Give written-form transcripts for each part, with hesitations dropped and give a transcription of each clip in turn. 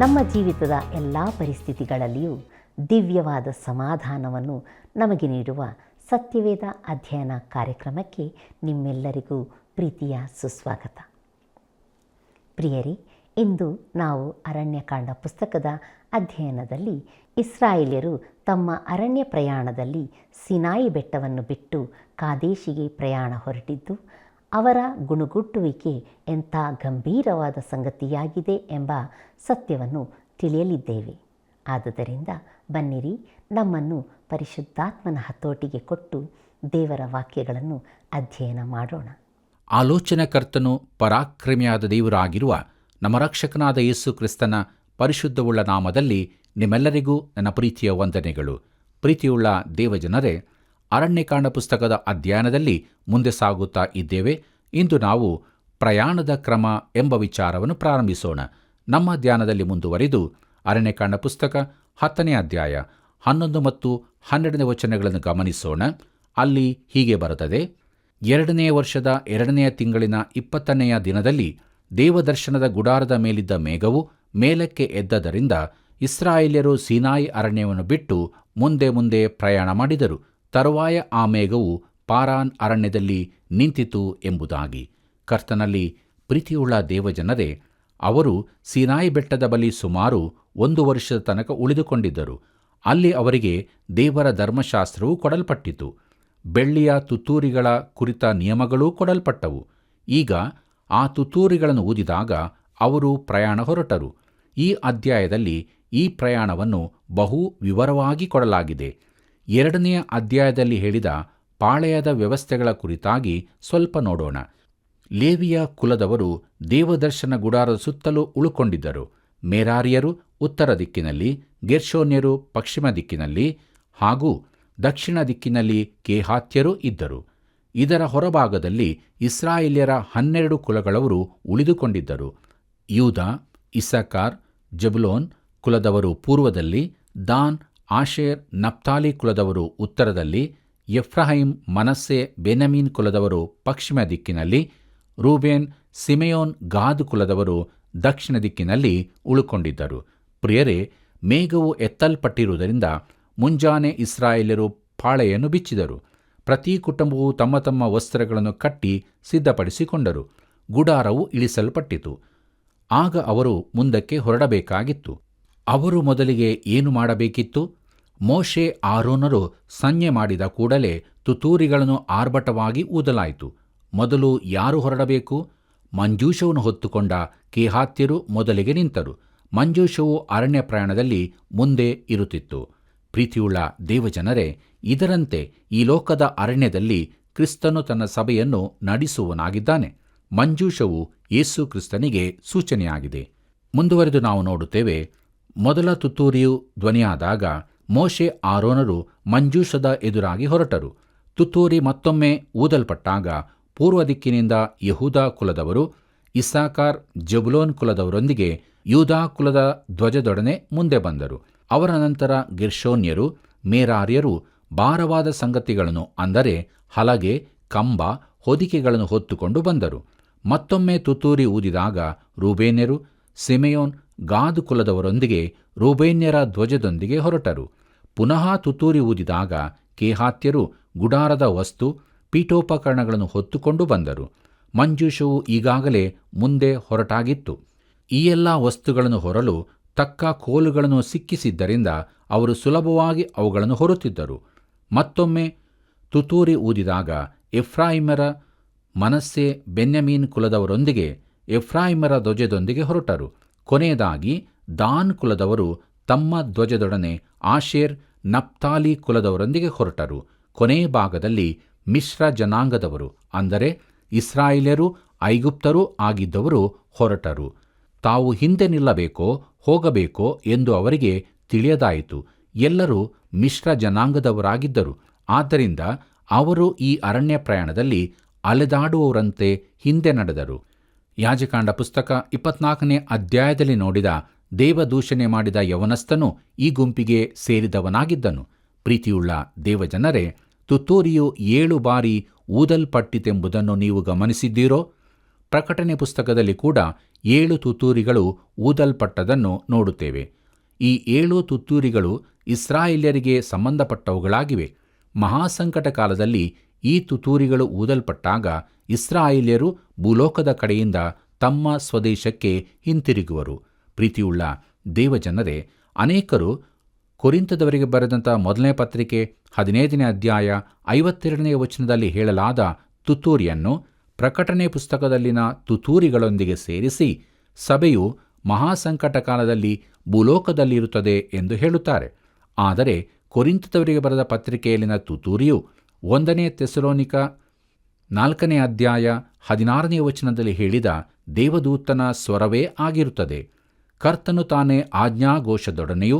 ನಮ್ಮ ಜೀವಿತದ ಎಲ್ಲ ಪರಿಸ್ಥಿತಿಗಳಲ್ಲಿಯೂ ದಿವ್ಯವಾದ ಸಮಾಧಾನವನ್ನು ನಮಗೆ ನೀಡುವ ಸತ್ಯವೇದ ಅಧ್ಯಯನ ಕಾರ್ಯಕ್ರಮಕ್ಕೆ ನಿಮ್ಮೆಲ್ಲರಿಗೂ ಪ್ರೀತಿಯ ಸುಸ್ವಾಗತ. ಪ್ರಿಯರೇ, ಇಂದು ನಾವು ಅರಣ್ಯಕಾಂಡ ಪುಸ್ತಕದ ಅಧ್ಯಯನದಲ್ಲಿ ಇಸ್ರಾಯೇಲ್ಯರು ತಮ್ಮ ಅರಣ್ಯ ಪ್ರಯಾಣದಲ್ಲಿ ಸಿನಾಯಿ ಬೆಟ್ಟವನ್ನು ಬಿಟ್ಟು ಕಾದೇಶಿಗೆ ಪ್ರಯಾಣ ಹೊರಟಿದ್ದು, ಅವರ ಗುಣುಗುಟ್ಟುವಿಕೆ ಎಂಥ ಗಂಭೀರವಾದ ಸಂಗತಿಯಾಗಿದೆ ಎಂಬ ಸತ್ಯವನ್ನು ತಿಳಿಯಲಿದ್ದೇವೆ. ಆದುದರಿಂದ ಬನ್ನಿರಿ, ನಮ್ಮನ್ನು ಪರಿಶುದ್ಧಾತ್ಮನ ಹತೋಟಿಗೆ ಕೊಟ್ಟು ದೇವರ ವಾಕ್ಯಗಳನ್ನು ಅಧ್ಯಯನ ಮಾಡೋಣ. ಆಲೋಚನಕರ್ತನು ಪರಾಕ್ರಮಿಯಾದ ದೇವರಾಗಿರುವ ನಮ್ಮ ರಕ್ಷಕನಾದ ಯೇಸು ಕ್ರಿಸ್ತನ ಪರಿಶುದ್ಧವುಳ್ಳ ನಾಮದಲ್ಲಿ ನಿಮ್ಮೆಲ್ಲರಿಗೂ ನನ್ನ ಪ್ರೀತಿಯ ವಂದನೆಗಳು. ಪ್ರೀತಿಯುಳ್ಳ ದೇವಜನರೇ, ಅರಣ್ಯಕಾಂಡ ಪುಸ್ತಕದ ಅಧ್ಯಯನದಲ್ಲಿ ಮುಂದೆ ಸಾಗುತ್ತಾ ಇದ್ದೇವೆ. ಇಂದು ನಾವು ಪ್ರಯಾಣದ ಕ್ರಮ ಎಂಬ ವಿಚಾರವನ್ನು ಪ್ರಾರಂಭಿಸೋಣ. ನಮ್ಮ ಧ್ಯಾನದಲ್ಲಿ ಮುಂದುವರಿದು ಅರಣ್ಯಕಾಂಡ ಪುಸ್ತಕ 10ನೇ ಅಧ್ಯಾಯ 11 ಮತ್ತು 12ನೇ ವಚನಗಳನ್ನು ಗಮನಿಸೋಣ. ಅಲ್ಲಿ ಹೀಗೆ ಬರುತ್ತದೆ: 2ನೇ ವರ್ಷದ 2ನೆಯ ತಿಂಗಳಿನ 20ನೆಯ ದಿನದಲ್ಲಿ ದೇವದರ್ಶನದ ಗುಡಾರದ ಮೇಲಿದ್ದ ಮೇಘವು ಮೇಲಕ್ಕೆ ಎದ್ದದರಿಂದ ಇಸ್ರಾಯೇಲ್ಯರು ಸೀನಾಯಿ ಅರಣ್ಯವನ್ನು ಬಿಟ್ಟು ಮುಂದೆ ಪ್ರಯಾಣ ಮಾಡಿದರು. ತರುವಾಯ ಆ ಮೇಘವು ಪಾರಾನ್ ಅರಣ್ಯದಲ್ಲಿ ನಿಂತಿತು ಎಂಬುದಾಗಿ. ಕರ್ತನಲ್ಲಿ ಪ್ರೀತಿಯುಳ್ಳ ದೇವಜನರೇ, ಅವರು ಸೀನಾಯಿ ಬೆಟ್ಟದ ಬಳಿ ಸುಮಾರು 1 ವರ್ಷದ ತನಕ ಉಳಿದುಕೊಂಡಿದ್ದರು. ಅಲ್ಲಿ ಅವರಿಗೆ ದೇವರ ಧರ್ಮಶಾಸ್ತ್ರವು ಕೊಡಲ್ಪಟ್ಟಿತು. ಬೆಳ್ಳಿಯ ತುತ್ತೂರಿಗಳ ಕುರಿತ ನಿಯಮಗಳೂ ಕೊಡಲ್ಪಟ್ಟವು. ಈಗ ಆ ತುತ್ತೂರಿಗಳನ್ನು ಊದಿದಾಗ ಅವರು ಪ್ರಯಾಣ ಹೊರಟರು. ಈ ಅಧ್ಯಾಯದಲ್ಲಿ ಈ ಪ್ರಯಾಣವನ್ನು ಬಹು ವಿವರವಾಗಿ ಕೊಡಲಾಗಿದೆ. 2ನೆಯ ಅಧ್ಯಾಯದಲ್ಲಿ ಹೇಳಿದ ಪಾಳೆಯದ ವ್ಯವಸ್ಥೆಗಳ ಕುರಿತಾಗಿ ಸ್ವಲ್ಪ ನೋಡೋಣ. ಲೇವಿಯ ಕುಲದವರು ದೇವದರ್ಶನ ಗುಡಾರದ ಸುತ್ತಲೂ ಉಳುಕೊಂಡಿದ್ದರು. ಮೆರಾರಿಯರು ಉತ್ತರ ದಿಕ್ಕಿನಲ್ಲಿ, ಗೆರ್ಷೋನ್ಯರು ಪಶ್ಚಿಮ ದಿಕ್ಕಿನಲ್ಲಿ ಹಾಗೂ ದಕ್ಷಿಣ ದಿಕ್ಕಿನಲ್ಲಿ ಕೇಹಾತ್ಯರು ಇದ್ದರು. ಇದರ ಹೊರಭಾಗದಲ್ಲಿ ಇಸ್ರಾಯೇಲ್ಯರ 12 ಕುಲಗಳವರು ಉಳಿದುಕೊಂಡಿದ್ದರು. ಯೂದ, ಇಸ್ಸಾಕಾರ್, ಜಬುಲೋನ್ ಕುಲದವರು ಪೂರ್ವದಲ್ಲಿ, ದಾನ್, ಆಶೇರ್, ನಫ್ತಾಲಿ ಕುಲದವರು ಉತ್ತರದಲ್ಲಿ, ಎಫ್ರಾಯಿಮ್, ಮನಸ್ಸೆ, ಬೆನ್ಯಾಮೀನ್ ಕುಲದವರು ಪಶ್ಚಿಮ ದಿಕ್ಕಿನಲ್ಲಿ, ರೂಬೇನ್, ಸಿಮೆಯೋನ್, ಗಾದ್ ಕುಲದವರು ದಕ್ಷಿಣ ದಿಕ್ಕಿನಲ್ಲಿ ಉಳುಕೊಂಡಿದ್ದರು. ಪ್ರಿಯರೇ, ಮೇಘವು ಎತ್ತಲ್ಪಟ್ಟಿರುವುದರಿಂದ ಮುಂಜಾನೆ ಇಸ್ರಾಯೇಲ್ಯರು ಪಾಳೆಯನ್ನು ಬಿಚ್ಚಿದರು. ಪ್ರತಿ ಕುಟುಂಬವು ತಮ್ಮ ತಮ್ಮ ವಸ್ತ್ರಗಳನ್ನು ಕಟ್ಟಿ ಸಿದ್ಧಪಡಿಸಿಕೊಂಡರು. ಗುಡಾರವು ಇಳಿಸಲ್ಪಟ್ಟಿತು. ಆಗ ಅವರು ಮುಂದಕ್ಕೆ ಹೊರಡಬೇಕಾಗಿತ್ತು. ಅವರು ಮೊದಲಿಗೆ ಏನು ಮಾಡಬೇಕಿತ್ತು? ಮೋಶೆ, ಆರೋನರು ಸಂಜ್ಞೆ ಮಾಡಿದ ಕೂಡಲೇ ತುತ್ತೂರಿಗಳನ್ನು ಆರ್ಭಟವಾಗಿ ಊದಲಾಯಿತು. ಮೊದಲು ಯಾರು ಹೊರಡಬೇಕು? ಮಂಜೂಷವನ್ನು ಹೊತ್ತುಕೊಂಡ ಕೇಹಾತ್ಯರು ಮೊದಲಿಗೆ ನಿಂತರು. ಮಂಜೂಷವು ಅರಣ್ಯ ಪ್ರಯಾಣದಲ್ಲಿ ಮುಂದೆ ಇರುತ್ತಿತ್ತು. ಪ್ರೀತಿಯುಳ್ಳ ದೇವಜನರೇ, ಇದರಂತೆ ಈ ಲೋಕದ ಅರಣ್ಯದಲ್ಲಿ ಕ್ರಿಸ್ತನು ತನ್ನ ಸಭೆಯನ್ನು ನಡೆಸುವನಾಗಿದ್ದಾನೆ. ಮಂಜೂಷವು ಯೇಸು ಕ್ರಿಸ್ತನಿಗೆ ಸೂಚನೆಯಾಗಿದೆ. ಮುಂದುವರೆದು ನಾವು ನೋಡುತ್ತೇವೆ, ಮೊದಲ ತುತ್ತೂರಿಯು ಧ್ವನಿಯಾದಾಗ ಮೋಶೆ, ಆರೋನರು ಮಂಜೂಷದ ಎದುರಾಗಿ ಹೊರಟರು. ತುತ್ತೂರಿ ಮತ್ತೊಮ್ಮೆ ಊದಲ್ಪಟ್ಟಾಗ ಪೂರ್ವ ದಿಕ್ಕಿನಿಂದ ಯಹೂದ ಕುಲದವರು, ಇಸ್ಸಾಕಾರ್, ಜಬುಲೋನ್ ಕುಲದವರೊಂದಿಗೆ ಯೂದಾ ಕುಲದ ಧ್ವಜದೊಡನೆ ಮುಂದೆ ಬಂದರು. ಅವರ ನಂತರ ಗೆರ್ಷೋನ್ಯರು, ಮೆರಾರಿಯರು ಭಾರವಾದ ಸಂಗತಿಗಳನ್ನು, ಅಂದರೆ ಹಲಗೆ, ಕಂಬ, ಹೊದಿಕೆಗಳನ್ನು ಹೊತ್ತುಕೊಂಡು ಬಂದರು. ಮತ್ತೊಮ್ಮೆ ತುತ್ತೂರಿ ಊದಿದಾಗ ರೂಬೇನ್ಯರು, ಸಿಮೆಯೋನ್, ಗಾದ್ ಕುಲದವರೊಂದಿಗೆ ರೂಬೇನ್ಯರ ಧ್ವಜದೊಂದಿಗೆ ಹೊರಟರು. ಪುನಃ ತುತ್ತೂರಿ ಊದಿದಾಗ ಕೇಹಾತ್ಯರು ಗುಡಾರದ ವಸ್ತು, ಪೀಠೋಪಕರಣಗಳನ್ನು ಹೊತ್ತುಕೊಂಡು ಬಂದರು. ಮಂಜೂಷವು ಈಗಾಗಲೇ ಮುಂದೆ ಹೊರಟಾಗಿತ್ತು. ಈ ಎಲ್ಲ ವಸ್ತುಗಳನ್ನು ಹೊರಲು ತಕ್ಕ ಕೋಲುಗಳನ್ನು ಸಿಕ್ಕಿಸಿದ್ದರಿಂದ ಅವರು ಸುಲಭವಾಗಿ ಅವುಗಳನ್ನು ಹೊರುತ್ತಿದ್ದರು. ಮತ್ತೊಮ್ಮೆ ತುತ್ತೂರಿ ಊದಿದಾಗ ಎಫ್ರಾಯಿಮರ, ಮನಸ್ಸೆ, ಬೆನ್ಯಾಮೀನ್ ಕುಲದವರೊಂದಿಗೆ ಎಫ್ರಾಯಿಮರ ಧ್ವಜದೊಂದಿಗೆ ಹೊರಟರು. ಕೊನೆಯದಾಗಿ ದಾನ್ ಕುಲದವರು ತಮ್ಮ ಧ್ವಜದೊಡನೆ ಆಶೇರ್, ನಫ್ತಾಲಿ ಕುಲದವರೊಂದಿಗೆ ಹೊರಟರು. ಕೊನೆಯ ಭಾಗದಲ್ಲಿ ಮಿಶ್ರ ಜನಾಂಗದವರು, ಅಂದರೆ ಇಸ್ರಾಯೇಲ್ಯರು, ಐಗುಪ್ತರೂ ಆಗಿದ್ದವರು ಹೊರಟರು. ತಾವು ಹಿಂದೆ ನಿಲ್ಲಬೇಕೋ ಹೋಗಬೇಕೋ ಎಂದು ಅವರಿಗೆ ತಿಳಿಯದಾಯಿತು. ಎಲ್ಲರೂ ಮಿಶ್ರ ಜನಾಂಗದವರಾಗಿದ್ದರು. ಆದ್ದರಿಂದ ಅವರು ಈ ಅರಣ್ಯ ಪ್ರಯಾಣದಲ್ಲಿ ಅಲೆದಾಡುವವರಂತೆ ಹಿಂದೆ ನಡೆದರು. ಯಾಜಕಾಂಡ ಪುಸ್ತಕ 24ನೇ ಅಧ್ಯಾಯದಲ್ಲಿ ನೋಡಿದ ದೇವದೂಷಣೆ ಮಾಡಿದ ಯವನಸ್ಥನು ಈ ಗುಂಪಿಗೆ ಸೇರಿದವನಾಗಿದ್ದನು. ಪ್ರೀತಿಯುಳ್ಳ ದೇವಜನರೇ, ತುತ್ತೂರಿಯು 7 ಬಾರಿ ಊದಲ್ಪಟ್ಟಿತೆಂಬುದನ್ನು ನೀವು ಗಮನಿಸಿದ್ದೀರೋ? ಪ್ರಕಟಣೆ ಪುಸ್ತಕದಲ್ಲಿ ಕೂಡ 7 ತುತ್ತೂರಿಗಳು ಊದಲ್ಪಟ್ಟದನ್ನು ನೋಡುತ್ತೇವೆ. ಈ 7 ತುತ್ತೂರಿಗಳು ಇಸ್ರಾಯೇಲ್ಯರಿಗೆ ಸಂಬಂಧಪಟ್ಟವುಗಳಾಗಿವೆ. ಮಹಾಸಂಕಟ ಕಾಲದಲ್ಲಿ ಈ ತುತ್ತೂರಿಗಳು ಊದಲ್ಪಟ್ಟಾಗ ಇಸ್ರಾಯೇಲ್ಯರು ಭೂಲೋಕದ ಕಡೆಯಿಂದ ತಮ್ಮ ಸ್ವದೇಶಕ್ಕೆ ಹಿಂತಿರುಗುವರು. ಪ್ರೀತಿಯುಳ್ಳ ದೇವಜನರೇ, ಅನೇಕರು ಕೊರಿಂಥದವರಿಗೆ ಬರೆದಂಥ ಮೊದಲನೇ ಪತ್ರಿಕೆ 15ನೇ ಅಧ್ಯಾಯ 52ನೇ ವಚನದಲ್ಲಿ ಹೇಳಲಾದ ತುತ್ತೂರಿಯನ್ನು ಪ್ರಕಟಣೆ ಪುಸ್ತಕದಲ್ಲಿನ ತುತ್ತೂರಿಗಳೊಂದಿಗೆ ಸೇರಿಸಿ ಸಭೆಯು ಮಹಾಸಂಕಟ ಕಾಲದಲ್ಲಿ ಭೂಲೋಕದಲ್ಲಿರುತ್ತದೆ ಎಂದು ಹೇಳುತ್ತಾರೆ. ಆದರೆ ಕೊರಿಂಥದವರಿಗೆ ಬರೆದ ಪತ್ರಿಕೆಯಲ್ಲಿನ ತುತ್ತೂರಿಯು 1ನೇ ಥೆಸಲೋನಿಕ 4ನೇ ಅಧ್ಯಾಯ 16ನೇ ವಚನದಲ್ಲಿ ಹೇಳಿದ ದೇವದೂತನ ಸ್ವರವೇ ಆಗಿರುತ್ತದೆ. ಕರ್ತನು ತಾನೇ ಆಜ್ಞಾಘೋಷದೊಡನೆಯೂ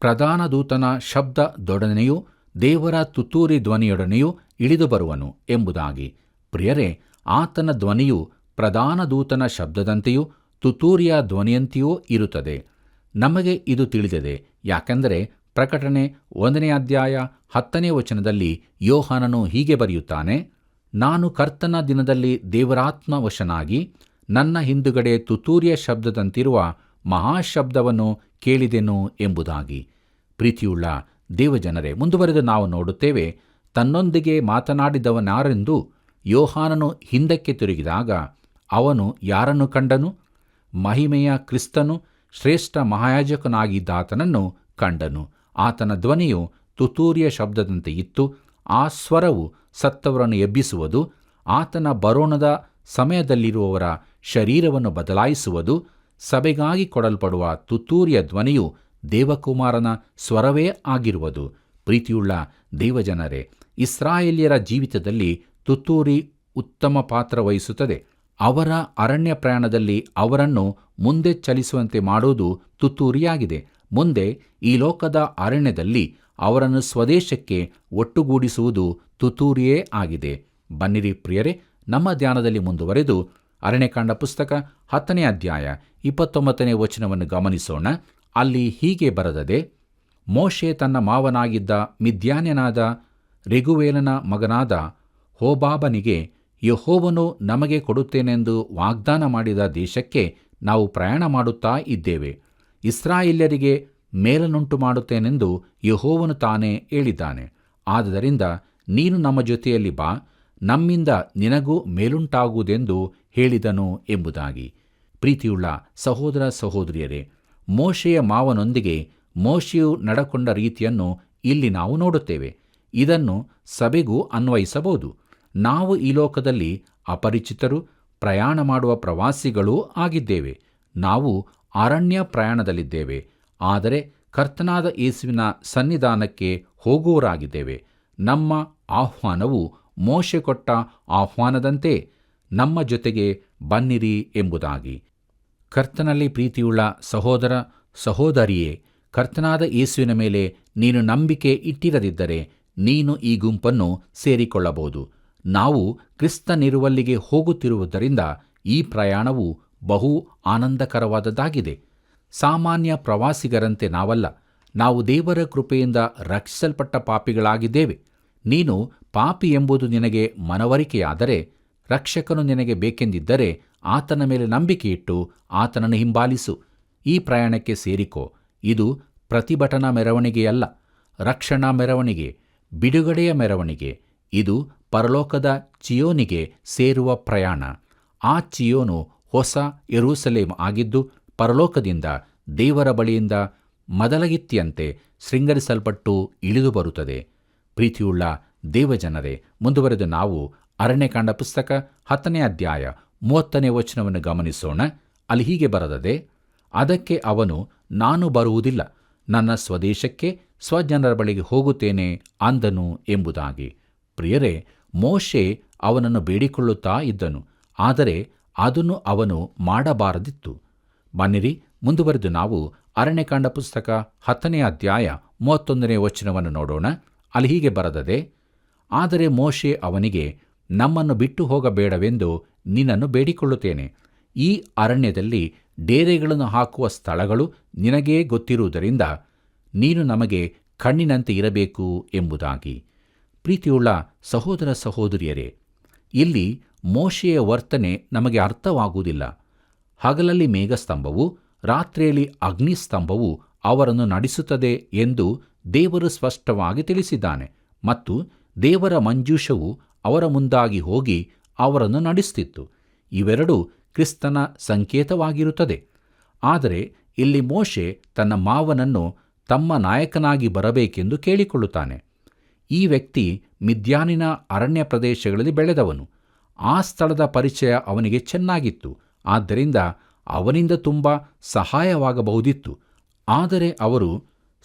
ಪ್ರಧಾನ ದೂತನ ಶಬ್ದದೊಡನೆಯೂ ದೇವರ ತುತ್ತೂರಿ ಧ್ವನಿಯೊಡನೆಯೂ ಇಳಿದು ಬರುವನು ಎಂಬುದಾಗಿ. ಪ್ರಿಯರೇ, ಆತನ ಧ್ವನಿಯು ಪ್ರಧಾನ ದೂತನ ಶಬ್ದದಂತೆಯೂ ತುತ್ತೂರಿಯ ಧ್ವನಿಯಂತೆಯೂ ಇರುತ್ತದೆ. ನಮಗೆ ಇದು ತಿಳಿದಿದೆ, ಯಾಕೆಂದರೆ ಪ್ರಕಟಣೆ 1ನೇ ಅಧ್ಯಾಯ 10ನೇ ವಚನದಲ್ಲಿ ಯೋಹಾನನು ಹೀಗೆ ಬರೆಯುತ್ತಾನೆ: ನಾನು ಕರ್ತನ ದಿನದಲ್ಲಿ ದೇವರಾತ್ಮವಶನಾಗಿ ನನ್ನ ಹಿಂದುಗಡೆ ತುತ್ತೂರಿಯ ಶಬ್ದದಂತಿರುವ ಮಹಾಶಬ್ದವನ್ನು ಕೇಳಿದೆನು ಎಂಬುದಾಗಿ. ಪ್ರೀತಿಯುಳ್ಳ ದೇವಜನರೇ, ಮುಂದುವರೆದು ನಾವು ನೋಡುತ್ತೇವೆ, ತನ್ನೊಂದಿಗೆ ಮಾತನಾಡಿದವನಾರೆಂದು ಯೋಹಾನನು ಹಿಂದಕ್ಕೆ ತಿರುಗಿದಾಗ ಅವನು ಯಾರನ್ನು ಕಂಡನು? ಮಹಿಮೆಯ ಕ್ರಿಸ್ತನು ಶ್ರೇಷ್ಠ ಮಹಾಯಾಜಕನಾಗಿದ್ದಾತನನ್ನು ಕಂಡನು. ಆತನ ಧ್ವನಿಯು ತುತ್ತೂರಿಯ ಶಬ್ದದಂತೆ ಇತ್ತು. ಆ ಸ್ವರವು ಸತ್ತವರನ್ನು ಎಬ್ಬಿಸುವುದು, ಆತನ ಬರೋಣದ ಸಮಯದಲ್ಲಿರುವವರ ಶರೀರವನ್ನು ಬದಲಾಯಿಸುವುದು. ಸಭೆಗಾಗಿ ಕೊಡಲ್ಪಡುವ ತುತ್ತೂರಿಯ ಧ್ವನಿಯು ದೇವಕುಮಾರನ ಸ್ವರವೇ ಆಗಿರುವುದು. ಪ್ರೀತಿಯುಳ್ಳ ದೇವಜನರೇ, ಇಸ್ರಾಯೇಲ್ಯರ ಜೀವಿತದಲ್ಲಿ ತುತ್ತೂರಿ ಉತ್ತಮ ಪಾತ್ರ ವಹಿಸುತ್ತದೆ. ಅವರ ಅರಣ್ಯ ಪ್ರಯಾಣದಲ್ಲಿ ಅವರನ್ನು ಮುಂದೆ ಚಲಿಸುವಂತೆ ಮಾಡುವುದು ತುತ್ತೂರಿಯಾಗಿದೆ. ಮುಂದೆ ಈ ಲೋಕದ ಅರಣ್ಯದಲ್ಲಿ ಅವರನ್ನು ಸ್ವದೇಶಕ್ಕೆ ಒಟ್ಟುಗೂಡಿಸುವುದು ತುತ್ತೂರಿಯೇ ಆಗಿದೆ. ಬನ್ನಿರಿ ಪ್ರಿಯರೇ, ನಮ್ಮ ಧ್ಯಾನದಲ್ಲಿ ಮುಂದುವರೆದು ಅರಣ್ಯಕಾಂಡ ಪುಸ್ತಕ 10ನೇ ಅಧ್ಯಾಯ 29ನೇ ವಚನವನ್ನು ಗಮನಿಸೋಣ. ಅಲ್ಲಿ ಹೀಗೆ ಬರೆದದೆ: ಮೋಶೆ ತನ್ನ ಮಾವನಾಗಿದ್ದ ಮಿದ್ಯಾನ್ಯನಾದ ರೆಗುವೇಲನ ಮಗನಾದ ಹೋಬಾಬನಿಗೆ, ಯೆಹೋವನು ನಮಗೆ ಕೊಡುತ್ತೇನೆಂದು ವಾಗ್ದಾನ ಮಾಡಿದ ದೇಶಕ್ಕೆ ನಾವು ಪ್ರಯಾಣ ಮಾಡುತ್ತಾ ಇದ್ದೇವೆ. ಇಸ್ರಾಯೇಲ್ಯರಿಗೆ ಮೇಲನ್ನುಂಟು ಮಾಡುತ್ತೇನೆಂದು ಯೆಹೋವನು ತಾನೇ ಹೇಳಿದ್ದಾನೆ. ಆದುದರಿಂದ ನೀನು ನಮ್ಮ ಜೊತೆಯಲ್ಲಿ ಬಾ, ನಮ್ಮಿಂದ ನಿನಗೂ ಮೇಲುಂಟಾಗುವುದೆಂದು ಹೇಳಿದನು ಎಂಬುದಾಗಿ. ಪ್ರೀತಿಯುಳ್ಳ ಸಹೋದರ ಸಹೋದರಿಯರೇ, ಮೋಶೆಯ ಮಾವನೊಂದಿಗೆ ಮೋಶೆಯು ನಡಕೊಂಡ ರೀತಿಯನ್ನು ಇಲ್ಲಿ ನಾವು ನೋಡುತ್ತೇವೆ. ಇದನ್ನು ಸಭೆಗೂ ಅನ್ವಯಿಸಬಹುದು. ನಾವು ಈ ಲೋಕದಲ್ಲಿ ಅಪರಿಚಿತರು, ಪ್ರಯಾಣ ಮಾಡುವ ಪ್ರವಾಸಿಗಳೂ ಆಗಿದ್ದೇವೆ. ನಾವು ಅರಣ್ಯ ಪ್ರಯಾಣದಲ್ಲಿದ್ದೇವೆ, ಆದರೆ ಕರ್ತನಾದ ಯೇಸುವಿನ ಸನ್ನಿಧಾನಕ್ಕೆ ಹೋಗುವವರಾಗಿದ್ದೇವೆ. ನಮ್ಮ ಆಹ್ವಾನವು ಮೋಶೆ ಕೊಟ್ಟ ಆಹ್ವಾನದಂತೆ ನಮ್ಮ ಜೊತೆಗೆ ಬನ್ನಿರಿ ಎಂಬುದಾಗಿ. ಕರ್ತನಲ್ಲಿ ಪ್ರೀತಿಯುಳ್ಳ ಸಹೋದರ ಸಹೋದರಿಯೇ, ಕರ್ತನಾದ ಯೇಸುವಿನ ಮೇಲೆ ನೀನು ನಂಬಿಕೆ ಇಟ್ಟಿರದಿದ್ದರೆ ನೀನು ಈ ಗುಂಪನ್ನು ಸೇರಿಕೊಳ್ಳಬಹುದು. ನಾವು ಕ್ರಿಸ್ತನಿರುವಲ್ಲಿಗೆ ಹೋಗುತ್ತಿರುವುದರಿಂದ ಈ ಪ್ರಯಾಣವು ಬಹು ಆನಂದಕರವಾದದ್ದಾಗಿದೆ. ಸಾಮಾನ್ಯ ಪ್ರವಾಸಿಗರಂತೆ ನಾವಲ್ಲ. ನಾವು ದೇವರ ಕೃಪೆಯಿಂದ ರಕ್ಷಿಸಲ್ಪಟ್ಟ ಪಾಪಿಗಳಾಗಿದ್ದೇವೆ. ನೀನು ಪಾಪಿ ಎಂಬುದು ನಿನಗೆ ಮನವರಿಕೆಯಾದರೆ, ರಕ್ಷಕನು ನಿನಗೆ ಬೇಕೆಂದಿದ್ದರೆ ಆತನ ಮೇಲೆ ನಂಬಿಕೆಯಿಟ್ಟು ಆತನನ್ನು ಹಿಂಬಾಲಿಸು. ಈ ಪ್ರಯಾಣಕ್ಕೆ ಸೇರಿಕೋ. ಇದು ಪ್ರತಿಭಟನಾ ಮೆರವಣಿಗೆಯಲ್ಲ, ರಕ್ಷಣಾ ಮೆರವಣಿಗೆ, ಬಿಡುಗಡೆಯ ಮೆರವಣಿಗೆ. ಇದು ಪರಲೋಕದ ಚಿಯೋನಿಗೆ ಸೇರುವ ಪ್ರಯಾಣ. ಆ ಚಿಯೋನು ಹೊಸ ಯೆರೂಸಲೇಮ್ ಆಗಿದ್ದು ಪರಲೋಕದಿಂದ ದೇವರ ಬಳಿಯಿಂದ ಮದಲಗಿತ್ತಿಯಂತೆ ಶೃಂಗರಿಸಲ್ಪಟ್ಟು ಇಳಿದು ಬರುತ್ತದೆ. ಪ್ರೀತಿಯುಳ್ಳ ದೇವಜನರೇ, ಮುಂದುವರೆದು ನಾವು ಅರಣ್ಯಕಾಂಡ ಪುಸ್ತಕ 10ನೇ ಅಧ್ಯಾಯ 30ನೇ ವಚನವನ್ನು ಗಮನಿಸೋಣ. ಅಲ್ಲಿ ಹೀಗೆ ಬರೆದದೆ: ಅದಕ್ಕೆ ಅವನು, ನಾನು ಬರುವುದಿಲ್ಲ, ನನ್ನ ಸ್ವದೇಶಕ್ಕೆ ಸ್ವಜನರ ಬಳಿಗೆ ಹೋಗುತ್ತೇನೆ ಅಂದನು ಎಂಬುದಾಗಿ. ಪ್ರಿಯರೇ, ಮೋಶೆ ಅವನನ್ನು ಬೇಡಿಕೊಳ್ಳುತ್ತಾ ಇದ್ದನು, ಆದರೆ ಅದನ್ನು ಅವನು ಮಾಡಬಾರದಿತ್ತು. ಬನ್ನಿರಿ, ಮುಂದುವರೆದು ನಾವು ಅರಣ್ಯಕಾಂಡ ಪುಸ್ತಕ 10ನೇ ಅಧ್ಯಾಯ 31ನೇ ವಚನವನ್ನು ನೋಡೋಣ. ಅಲ್ಲಿ ಹೀಗೆ ಬರೆದದೆ: ಆದರೆ ಮೋಶೆ ಅವನಿಗೆ, ನಮ್ಮನ್ನು ಬಿಟ್ಟು ಹೋಗಬೇಡವೆಂದು ನಿನ್ನನ್ನು ಬೇಡಿಕೊಳ್ಳುತ್ತೇನೆ. ಈ ಅರಣ್ಯದಲ್ಲಿ ಡೇರೆಗಳನ್ನು ಹಾಕುವ ಸ್ಥಳಗಳು ನಿನಗೇ ಗೊತ್ತಿರುವುದರಿಂದ ನೀನು ನಮಗೆ ಕಣ್ಣಿನಂತೆ ಇರಬೇಕು ಎಂಬುದಾಗಿ. ಪ್ರೀತಿಯುಳ್ಳ ಸಹೋದರ ಸಹೋದರಿಯರೇ, ಇಲ್ಲಿ ಮೋಶೆಯ ವರ್ತನೆ ನಮಗೆ ಅರ್ಥವಾಗುವುದಿಲ್ಲ. ಹಗಲಲ್ಲಿ ಮೇಘಸ್ತಂಭವು, ರಾತ್ರಿಯಲ್ಲಿ ಅಗ್ನಿಸ್ತಂಭವು ಅವರನ್ನು ನಡೆಸುತ್ತದೆ ಎಂದು ದೇವರು ಸ್ಪಷ್ಟವಾಗಿ ತಿಳಿಸಿದ್ದಾನೆ. ಮತ್ತು ದೇವರ ಮಂಜೂಷವು ಅವರ ಮುಂದಾಗಿ ಹೋಗಿ ಅವರನ್ನು ನಡೆಸುತ್ತಿತ್ತು. ಇವೆರಡೂ ಕ್ರಿಸ್ತನ ಸಂಕೇತವಾಗಿರುತ್ತದೆ. ಆದರೆ ಇಲ್ಲಿ ಮೋಶೆ ತನ್ನ ಮಾವನನ್ನು ತಮ್ಮ ನಾಯಕನಾಗಿ ಬರಬೇಕೆಂದು ಕೇಳಿಕೊಳ್ಳುತ್ತಾನೆ. ಈ ವ್ಯಕ್ತಿ ಮಿದ್ಯಾನಿನ ಅರಣ್ಯ ಪ್ರದೇಶಗಳಲ್ಲಿ ಬೆಳೆದವನು. ಆ ಸ್ಥಳದ ಪರಿಚಯ ಅವನಿಗೆ ಚೆನ್ನಾಗಿತ್ತು. ಆದ್ದರಿಂದ ಅವನಿಂದ ತುಂಬ ಸಹಾಯವಾಗಬಹುದಿತ್ತು. ಆದರೆ ಅವರು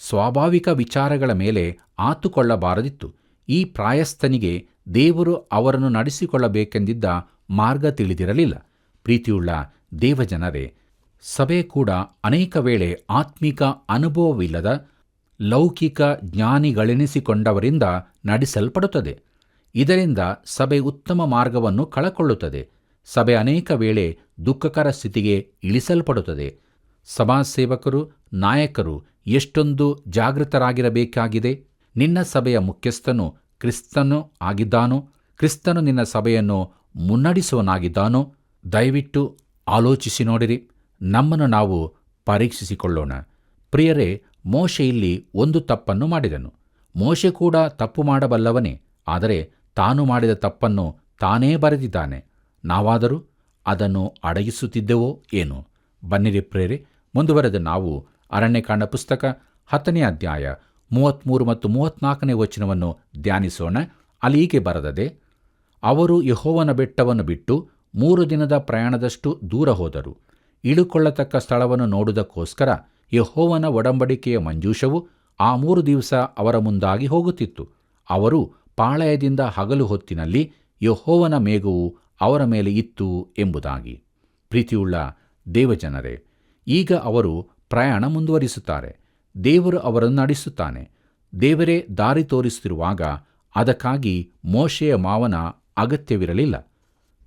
ಸ್ವಾಭಾವಿಕ ವಿಚಾರಗಳ ಮೇಲೆ ಆತುಕೊಳ್ಳಬಾರದಿತ್ತು. ಈ ಪ್ರಾಯಸ್ಥನಿಗೆ ದೇವರು ಅವರನ್ನು ನಡೆಸಿಕೊಳ್ಳಬೇಕೆಂದಿದ್ದ ಮಾರ್ಗ ತಿಳಿದಿರಲಿಲ್ಲ. ಪ್ರೀತಿಯುಳ್ಳ ದೇವಜನರೇ, ಸಭೆ ಕೂಡ ಅನೇಕ ವೇಳೆ ಆತ್ಮಿಕ ಅನುಭವವಿಲ್ಲದ ಲೌಕಿಕ ಜ್ಞಾನಿಗಳೆನಿಸಿಕೊಂಡವರಿಂದ ನಡೆಸಲ್ಪಡುತ್ತದೆ. ಇದರಿಂದ ಸಭೆ ಉತ್ತಮ ಮಾರ್ಗವನ್ನು ಕಳಕೊಳ್ಳುತ್ತದೆ. ಸಭೆ ಅನೇಕ ವೇಳೆ ದುಃಖಕರ ಸ್ಥಿತಿಗೆ ಇಳಿಸಲ್ಪಡುತ್ತದೆ. ಸಭಾಸೇವಕರು, ನಾಯಕರು ಎಷ್ಟೊಂದು ಜಾಗೃತರಾಗಿರಬೇಕಾಗಿದೆ. ನಿನ್ನ ಸಭೆಯ ಮುಖ್ಯಸ್ಥನು ಕ್ರಿಸ್ತನು ಆಗಿದ್ದಾನೋ? ಕ್ರಿಸ್ತನು ನಿನ್ನ ಸಭೆಯನ್ನು ಮುನ್ನಡೆಸುವನಾಗಿದ್ದಾನೋ? ದಯವಿಟ್ಟು ಆಲೋಚಿಸಿ ನೋಡಿರಿ. ನಮ್ಮನ್ನು ನಾವು ಪರೀಕ್ಷಿಸಿಕೊಳ್ಳೋಣ. ಪ್ರಿಯರೇ, ಮೋಶೆ ಇಲ್ಲಿ ಒಂದು ತಪ್ಪನ್ನು ಮಾಡಿದನು. ಮೋಶೆ ಕೂಡ ತಪ್ಪು ಮಾಡಬಲ್ಲವನೇ, ಆದರೆ ತಾನು ಮಾಡಿದ ತಪ್ಪನ್ನು ತಾನೇ ಬರೆದಿದ್ದಾನೆ. ನಾವಾದರೂ ಅದನ್ನು ಅಡಗಿಸುತ್ತಿದ್ದೆವೋ ಏನೋ? ಬನ್ನಿರಿ ಪ್ರಿಯರೇ, ಮುಂದುವರೆದ ನಾವು ಅರಣ್ಯಕಾಂಡ ಪುಸ್ತಕ 10ನೇ ಅಧ್ಯಾಯ 33 ಮತ್ತು 34ನೇ ವಚನವನ್ನು ಧ್ಯಾನಿಸೋಣ. ಅಲ್ಲಿ ಹೀಗೆ ಬರೆದದೆ: ಅವರು ಯೆಹೋವನ ಬೆಟ್ಟವನ್ನು ಬಿಟ್ಟು 3 ದಿನದ ಪ್ರಯಾಣದಷ್ಟು ದೂರ ಹೋದರು. ಇಳುಕೊಳ್ಳತಕ್ಕ ಸ್ಥಳವನ್ನು ನೋಡುವುದಕ್ಕೋಸ್ಕರ ಯೆಹೋವನ ಒಡಂಬಡಿಕೆಯ ಮಂಜೂಷವು ಆ 3 ದಿವಸ ಅವರ ಮುಂದಾಗಿ ಹೋಗುತ್ತಿತ್ತು. ಅವರು ಪಾಳೆಯದಿಂದ ಹಗಲು ಹೊತ್ತಿನಲ್ಲಿ ಯೆಹೋವನ ಮೇಘವು ಅವರ ಮೇಲೆ ಇತ್ತು ಎಂಬುದಾಗಿ. ಪ್ರೀತಿಯುಳ್ಳ ದೇವಜನರೇ, ಈಗ ಅವರು ಪ್ರಯಾಣ ಮುಂದುವರಿಸುತ್ತಾರೆ. ದೇವರು ಅವರನ್ನು ನಡೆಸುತ್ತಾನೆ. ದೇವರೇ ದಾರಿ ತೋರಿಸುತ್ತಿರುವಾಗ ಅದಕ್ಕಾಗಿ ಮೋಶೆಯ ಮಾವನ ಅಗತ್ಯವಿರಲಿಲ್ಲ.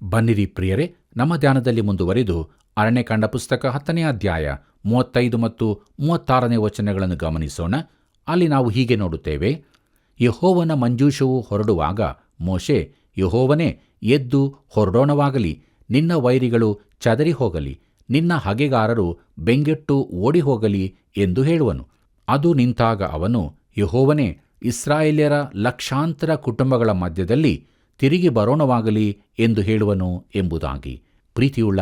ಬನ್ನಿರಿ ಪ್ರಿಯರೇ, ನಮ್ಮ ಧ್ಯಾನದಲ್ಲಿ ಮುಂದುವರಿದು ಅರಣ್ಯಕಾಂಡ ಪುಸ್ತಕ 10ನೇ ಅಧ್ಯಾಯ 35 ಮತ್ತು 36ನೇ ವಚನಗಳನ್ನು ಗಮನಿಸೋಣ. ಅಲ್ಲಿ ನಾವು ಹೀಗೆ ನೋಡುತ್ತೇವೆ: ಯೆಹೋವನ ಮಂಜೂಷವು ಹೊರಡುವಾಗ ಮೋಶೆ, ಯೆಹೋವನೇ, ಎದ್ದು ಹೊರಡೋಣವಾಗಲಿ, ನಿನ್ನ ವೈರಿಗಳು ಚದರಿ ಹೋಗಲಿ, ನಿನ್ನ ಹಗೆಗಾರರು ಬೆಂಗೆಟ್ಟು ಓಡಿ ಹೋಗಲಿ ಎಂದು ಹೇಳುವನು. ಅದು ನಿಂತಾಗ ಅವನು, ಯೆಹೋವನೇ, ಇಸ್ರಾಯೇಲ್ಯರ ಲಕ್ಷಾಂತರ ಕುಟುಂಬಗಳ ಮಧ್ಯದಲ್ಲಿ ತಿರುಗಿ ಬರೋಣವಾಗಲಿ ಎಂದು ಹೇಳುವನು ಎಂಬುದಾಗಿ. ಪ್ರೀತಿಯುಳ್ಳ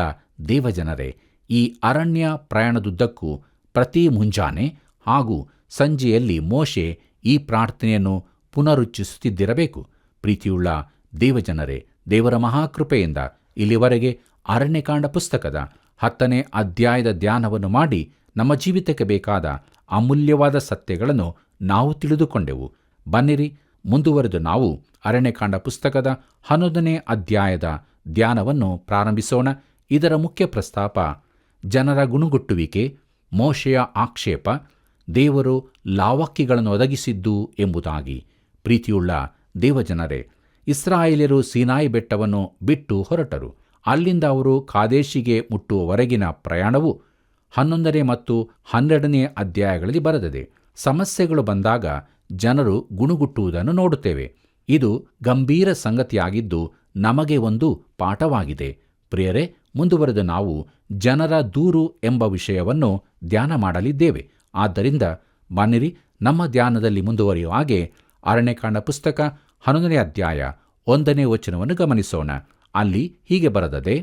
ದೇವಜನರೇ, ಈ ಅರಣ್ಯ ಪ್ರಯಾಣದುದ್ದಕ್ಕೂ ಪ್ರತಿ ಮುಂಜಾನೆ ಹಾಗೂ ಸಂಜೆಯಲ್ಲಿ ಮೋಶೆ ಈ ಪ್ರಾರ್ಥನೆಯನ್ನು ಪುನರುಚ್ಚರಿಸುತ್ತಿದ್ದಿರಬೇಕು. ಪ್ರೀತಿಯುಳ್ಳ ದೇವಜನರೇ, ದೇವರ ಮಹಾಕೃಪೆಯಿಂದ ಇಲ್ಲಿವರೆಗೆ ಅರಣ್ಯಕಾಂಡ ಪುಸ್ತಕದ 10ನೇ ಅಧ್ಯಾಯದ ಧ್ಯಾನವನ್ನು ಮಾಡಿ ನಮ್ಮ ಜೀವಿತಕ್ಕೆ ಬೇಕಾದ ಅಮೂಲ್ಯವಾದ ಸತ್ಯಗಳನ್ನು ನಾವು ತಿಳಿದುಕೊಂಡೆವು. ಬನ್ನಿರಿ, ಮುಂದುವರೆದು ನಾವು ಅರಣ್ಯಕಾಂಡ ಪುಸ್ತಕದ 11ನೇ ಅಧ್ಯಾಯದ ಧ್ಯಾನವನ್ನು ಪ್ರಾರಂಭಿಸೋಣ. ಇದರ ಮುಖ್ಯ ಪ್ರಸ್ತಾಪ ಜನರ ಗುಣಗುಟ್ಟುವಿಕೆ, ಮೋಶೆಯ ಆಕ್ಷೇಪ, ದೇವರು ಲಾವಕ್ಕಿಗಳನ್ನು ಒದಗಿಸಿದ್ದು ಎಂಬುದಾಗಿ. ಪ್ರೀತಿಯುಳ್ಳ ದೇವಜನರೇ, ಇಸ್ರಾಯೇಲ್ಯರು ಸೀನಾಯಿ ಬೆಟ್ಟವನ್ನು ಬಿಟ್ಟು ಹೊರಟರು. ಅಲ್ಲಿಂದ ಅವರು ಕಾದೇಶಿಗೆ ಮುಟ್ಟುವವರೆಗಿನ ಪ್ರಯಾಣವು 11ನೇ ಮತ್ತು 12ನೇ ಅಧ್ಯಾಯಗಳಲ್ಲಿ ಬರೆದಿದೆ. ಸಮಸ್ಯೆಗಳು ಬಂದಾಗ ಜನರು ಗುಣಗುಟ್ಟುವುದನ್ನು ನೋಡುತ್ತೇವೆ. ಇದು ಗಂಭೀರ ಸಂಗತಿಯಾಗಿದ್ದು ನಮಗೆ ಒಂದು ಪಾಠವಾಗಿದೆ. ಪ್ರಿಯರೇ, ಮುಂದುವರೆದು ನಾವು ಜನರ ದೂರು ಎಂಬ ವಿಷಯವನ್ನು ಧ್ಯಾನ ಮಾಡಲಿದ್ದೇವೆ. ಆದ್ದರಿಂದ ಬನ್ನಿರಿ, ನಮ್ಮ ಧ್ಯಾನದಲ್ಲಿ ಮುಂದುವರಿಯುವ ಹಾಗೆ ಅರಣ್ಯಕಾಂಡ ಪುಸ್ತಕ 11ನೇ ಅಧ್ಯಾಯ 1ನೇ ವಚನವನ್ನು ಗಮನಿಸೋಣ. ಅಲ್ಲಿ ಹೀಗೆ ಬರೆದದೆ: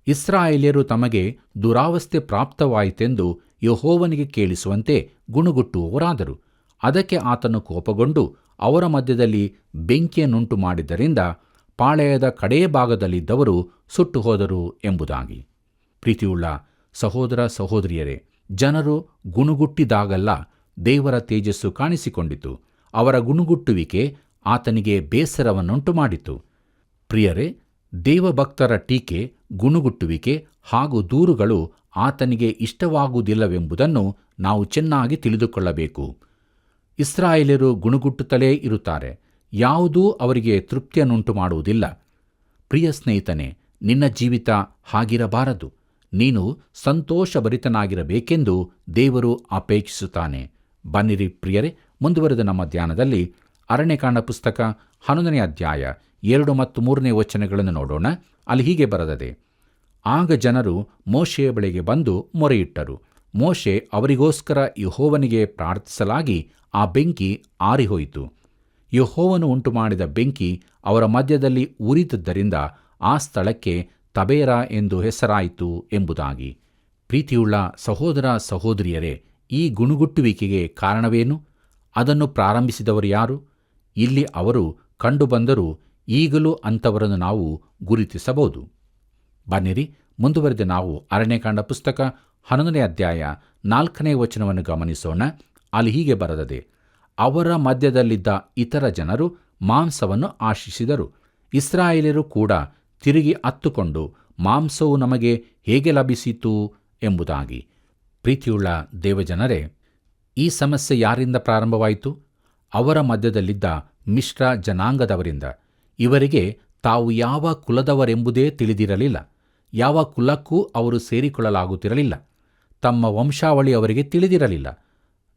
ಇಸ್ರಾಯೇಲ್ಯರು ತಮಗೆ ದುರಾವಸ್ಥೆ ಪ್ರಾಪ್ತವಾಯಿತೆಂದು ಯೆಹೋವನಿಗೆ ಕೇಳಿಸುವಂತೆ ಗುಣಗುಟ್ಟುವವರಾದರು. ಅದಕ್ಕೆ ಆತನು ಕೋಪಗೊಂಡು ಅವರ ಮಧ್ಯದಲ್ಲಿ ಬೆಂಕಿಯನ್ನುಂಟು ಮಾಡಿದ್ದರಿಂದ ಪಾಳೆಯದ ಕಡೇ ಭಾಗದಲ್ಲಿದ್ದವರು ಸುಟ್ಟು ಹೋದರು ಎಂಬುದಾಗಿ. ಪ್ರೀತಿಯುಳ್ಳ ಸಹೋದರ ಸಹೋದರಿಯರೇ, ಜನರು ಗುಣಗುಟ್ಟಿದಾಗಲ್ಲ ದೇವರ ತೇಜಸ್ಸು ಕಾಣಿಸಿಕೊಂಡಿತು. ಅವರ ಗುಣಗುಟ್ಟುವಿಕೆ ಆತನಿಗೆ ಬೇಸರವನ್ನುಂಟು ಮಾಡಿತು. ಪ್ರಿಯರೇ, ದೇವಭಕ್ತರ ಟೀಕೆ, ಗುಣಗುಟ್ಟುವಿಕೆ ಹಾಗೂ ದೂರುಗಳು ಆತನಿಗೆ ಇಷ್ಟವಾಗುವುದಿಲ್ಲವೆಂಬುದನ್ನು ನಾವು ಚೆನ್ನಾಗಿ ತಿಳಿದುಕೊಳ್ಳಬೇಕು. ಇಸ್ರಾಯೇಲ್ಯರು ಗುಣಗುಟ್ಟುತ್ತಲೇ ಇರುತ್ತಾರೆ. ಯಾವುದೂ ಅವರಿಗೆ ತೃಪ್ತಿಯನ್ನುಂಟು ಮಾಡುವುದಿಲ್ಲ. ಪ್ರಿಯ ಸ್ನೇಹಿತನೇ, ನಿನ್ನ ಜೀವಿತ ಹಾಗಿರಬಾರದು. ನೀನು ಸಂತೋಷಭರಿತನಾಗಿರಬೇಕೆಂದು ದೇವರು ಅಪೇಕ್ಷಿಸುತ್ತಾನೆ. ಬನ್ನಿರಿ ಪ್ರಿಯರೇ, ಮುಂದುವರೆದ ನಮ್ಮ ಧ್ಯಾನದಲ್ಲಿ ಅರಣ್ಯಕಾಂಡ ಪುಸ್ತಕ 11ನೇ ಅಧ್ಯಾಯ 2 ಮತ್ತು 3ನೇ ವಚನಗಳನ್ನು ನೋಡೋಣ. ಅಲ್ಲಿ ಹೀಗೆ ಬರೆದದೆ: ಆಗ ಜನರು ಮೋಶೆಯ ಬಳಿಗೆ ಬಂದು ಮೊರೆಯಿಟ್ಟರು. ಮೋಶೆ ಅವರಿಗೋಸ್ಕರ ಯೆಹೋವನಿಗೆ ಪ್ರಾರ್ಥಿಸಲಾಗಿ ಆ ಬೆಂಕಿ ಆರಿಹೋಯಿತು. ಯೆಹೋವನು ಉಂಟುಮಾಡಿದ ಬೆಂಕಿ ಅವರ ಮಧ್ಯದಲ್ಲಿ ಉರಿದದ್ದರಿಂದ ಆ ಸ್ಥಳಕ್ಕೆ ತಬೇರ ಎಂದು ಹೆಸರಾಯಿತು ಎಂಬುದಾಗಿ. ಪ್ರೀತಿಯುಳ್ಳ ಸಹೋದರ ಸಹೋದರಿಯರೇ, ಈ ಗುಣುಗುಟ್ಟುವಿಕೆಗೆ ಕಾರಣವೇನು? ಅದನ್ನು ಪ್ರಾರಂಭಿಸಿದವರು ಯಾರು? ಇಲ್ಲಿ ಅವರು ಕಂಡುಬಂದರೂ ಈಗಲೂ ಅಂಥವರನ್ನು ನಾವು ಗುರುತಿಸಬಹುದು. ಬನ್ನಿರಿ, ಮುಂದುವರೆದು ನಾವು ಅರಣ್ಯಕಾಂಡ ಪುಸ್ತಕ 11ನೇ ಅಧ್ಯಾಯ 4ನೇ ವಚನವನ್ನು ಗಮನಿಸೋಣ. ಅಲ್ಲಿ ಹೀಗೆ ಬರೆದದೆ: ಅವರ ಮಧ್ಯದಲ್ಲಿದ್ದ ಇತರ ಜನರು ಮಾಂಸವನ್ನು ಆಶಿಸಿದರು. ಇಸ್ರಾಯೇಲರು ಕೂಡ ತಿರುಗಿ ಅತ್ತುಕೊಂಡು, ಮಾಂಸವು ನಮಗೆ ಹೇಗೆ ಲಭಿಸಿತು ಎಂಬುದಾಗಿ. ಪ್ರೀತಿಯುಳ್ಳ ದೇವಜನರೇ, ಈ ಸಮಸ್ಯೆ ಯಾರಿಂದ ಪ್ರಾರಂಭವಾಯಿತು? ಅವರ ಮಧ್ಯದಲ್ಲಿದ್ದ ಮಿಶ್ರ ಜನಾಂಗದವರಿಂದ. ಇವರಿಗೆ ತಾವು ಯಾವ ಕುಲದವರೆಂಬುದೇ ತಿಳಿದಿರಲಿಲ್ಲ. ಯಾವ ಕುಲಕ್ಕೂ ಅವರು ಸೇರಿಕೊಳ್ಳಲಾಗುತ್ತಿರಲಿಲ್ಲ. ತಮ್ಮ ವಂಶಾವಳಿ ಅವರಿಗೆ ತಿಳಿದಿರಲಿಲ್ಲ.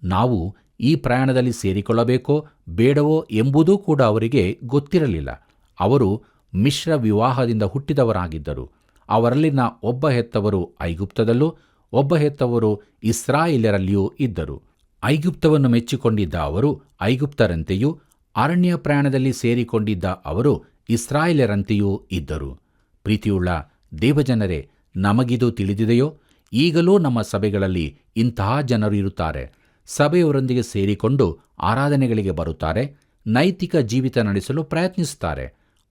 ನಾವು ಈ ಪ್ರಯಾಣದಲ್ಲಿ ಸೇರಿಕೊಳ್ಳಬೇಕೋ ಬೇಡವೋ ಎಂಬುದೂ ಕೂಡ ಅವರಿಗೆ ಗೊತ್ತಿರಲಿಲ್ಲ. ಅವರು ಮಿಶ್ರ ವಿವಾಹದಿಂದ ಹುಟ್ಟಿದವರಾಗಿದ್ದರು. ಅವರಲ್ಲಿನ ಒಬ್ಬ ಹೆತ್ತವರು ಐಗುಪ್ತದಲ್ಲೂ ಒಬ್ಬ ಹೆತ್ತವರು ಇಸ್ರಾಯೇಲರಲ್ಲಿಯೂ ಇದ್ದರು. ಐಗುಪ್ತವನ್ನು ಮೆಚ್ಚಿಕೊಂಡಿದ್ದ ಅವರು ಐಗುಪ್ತರಂತೆಯೂ, ಅರಣ್ಯ ಪ್ರಯಾಣದಲ್ಲಿ ಸೇರಿಕೊಂಡಿದ್ದ ಅವರು ಇಸ್ರಾಯೇಲರಂತೆಯೂ ಇದ್ದರು. ಪ್ರೀತಿಯುಳ್ಳ ದೇವಜನರೇ, ನಮಗಿದು ತಿಳಿದಿದೆಯೋ? ಈಗಲೂ ನಮ್ಮ ಸಭೆಗಳಲ್ಲಿ ಇಂತಹ ಜನರು ಇರುತ್ತಾರೆ. ಸಭೆಯವರೊಂದಿಗೆ ಸೇರಿಕೊಂಡು ಆರಾಧನೆಗಳಿಗೆ ಬರುತ್ತಾರೆ, ನೈತಿಕ ಜೀವಿತ ನಡೆಸಲು ಪ್ರಯತ್ನಿಸುತ್ತಾರೆ,